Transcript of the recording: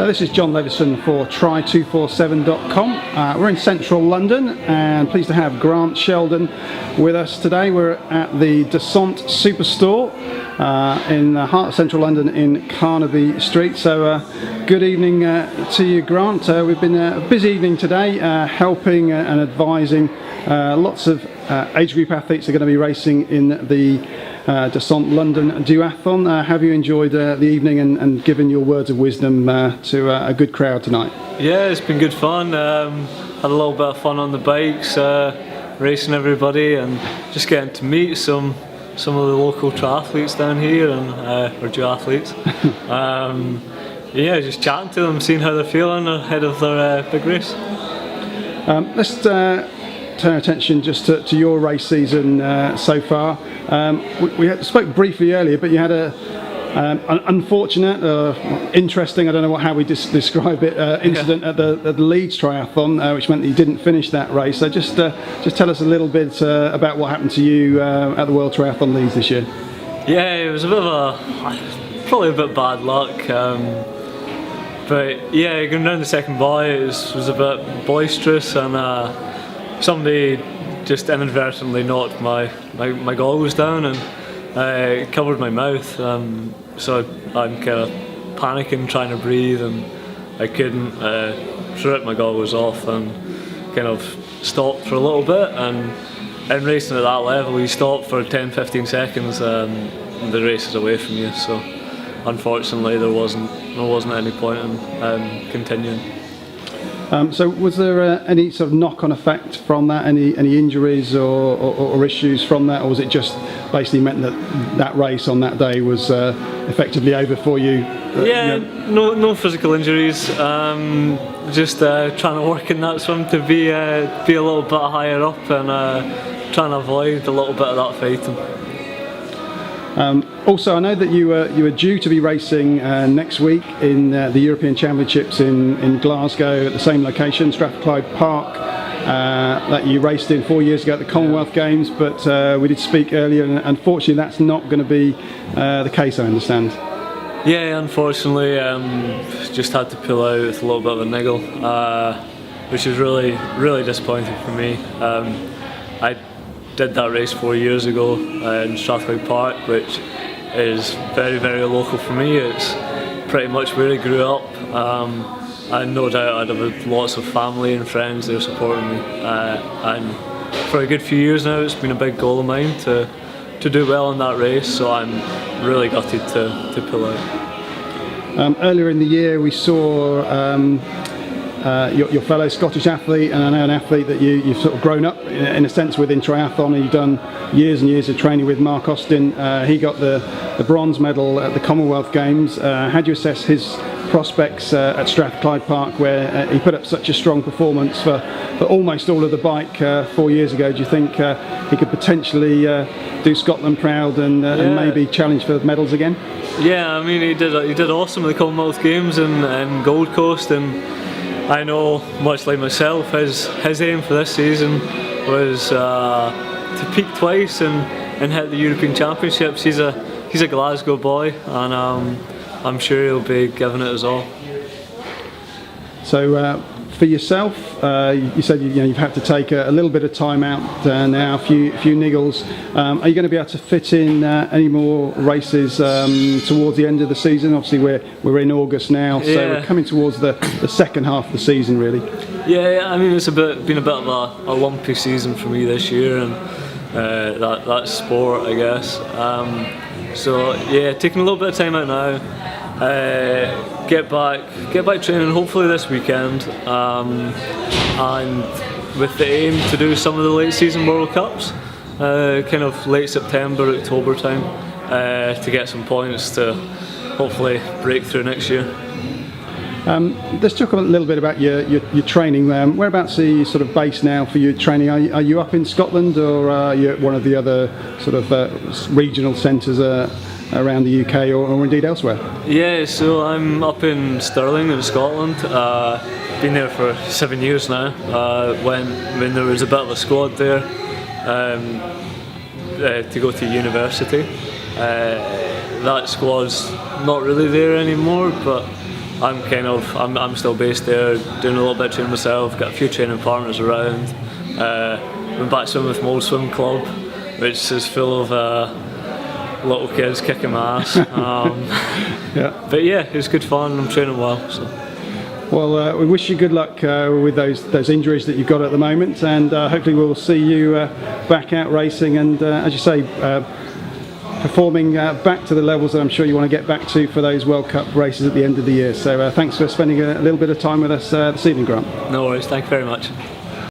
This is John Levison for Try247.com. We're in central London and pleased to have Grant Sheldon with us today. We're at the Descente Superstore in the heart of central London in Carnaby Street. So good evening to you, Grant. We've been a busy evening today helping and advising lots of age group athletes are going to be racing in the Descente London Duathlon. Have you enjoyed the evening and given your words of wisdom to a good crowd tonight? Yeah, it's been good fun. Had a little bit of fun on the bikes, racing everybody, and just getting to meet some of the local triathletes down here and or duathletes. Yeah, just chatting to them, seeing how they're feeling ahead of their big race. Let's turn our attention just to your race season so far. We spoke briefly earlier, but you had an unfortunate, interesting, I don't know how we describe it, incident at the Leeds Triathlon, which meant that you didn't finish that race. So just tell us a little bit about what happened to you at the World Triathlon Leeds this year. Yeah, it was probably a bit bad luck. But yeah, going down the second buy, it was a bit boisterous, and somebody just inadvertently knocked my goggles down and covered my mouth. So I'm kind of panicking, trying to breathe, and I couldn't. Threw my goggles off and kind of stopped for a little bit. And in racing at that level, you stop for 10-15 seconds, and the race is away from you. So unfortunately, there wasn't any point in continuing. So was there any sort of knock-on effect from that? Any injuries or issues from that, or was it just basically meant that race on that day was effectively over for you? Yeah, no physical injuries. Just trying to work in that swim to be a little bit higher up and trying to avoid a little bit of that fighting. Also, I know that you were due to be racing next week in the European Championships in Glasgow at the same location, Strathclyde Park, that you raced in 4 years ago at the Commonwealth Games, but we did speak earlier, and unfortunately that's not going to be the case, I understand. Yeah, unfortunately, just had to pull out with a little bit of a niggle, which is really, really disappointing for me. I did that race 4 years ago in Strathclyde Park, which is very, very local for me. It's pretty much where I grew up, and no doubt I'd have lots of family and friends there supporting me. And for a good few years now, it's been a big goal of mine to do well in that race. So I'm really gutted to pull out. Earlier in the year, we saw your fellow Scottish athlete, and I know an athlete that you've sort of grown up in a sense within triathlon, and you've done years and years of training with, Mark Austin. He got the bronze medal at the Commonwealth Games. How do you assess his prospects at Strathclyde Park, where he put up such a strong performance for almost all of the bike 4 years ago? Do you think he could potentially do Scotland proud and maybe challenge for medals again? Yeah, I mean he did awesome at the Commonwealth Games in Gold Coast, and I know, much like myself, his aim for this season was to peak twice and hit the European Championships. He's a Glasgow boy, and I'm sure he'll be giving it his all. So for yourself, you said you've had to take a little bit of time out now, a few niggles. Are you going to be able to fit in any more races towards the end of the season? Obviously we're in August now, so we're coming towards the second half of the season really. Yeah, I mean it's been a bit of a lumpy season for me this year, and that's sport, I guess. So yeah, taking a little bit of time out now. Get back training hopefully this weekend, and with the aim to do some of the late season World Cups, kind of late September, October time, to get some points to hopefully break through next year. Let's talk a little bit about your training. Whereabouts are you sort of based now for your training? Are you up in Scotland, or are you at one of the other sort of regional centres around the UK or indeed elsewhere? Yeah, so I'm up in Stirling in Scotland. Been there for 7 years now. When there was a bit of a squad there to go to university. That squad's not really there anymore, but I'm still based there, doing a little bit of training myself. Got a few training partners around. Went back swimming with my old swim club, which is full of little kids kicking my ass. But yeah, it was good fun. I'm training well. So. Well, we wish you good luck with those injuries that you've got at the moment, and hopefully we'll see you back out racing and, as you say, performing back to the levels that I'm sure you want to get back to for those World Cup races at the end of the year. So thanks for spending a little bit of time with us this evening, Grant. No worries, thank you very much.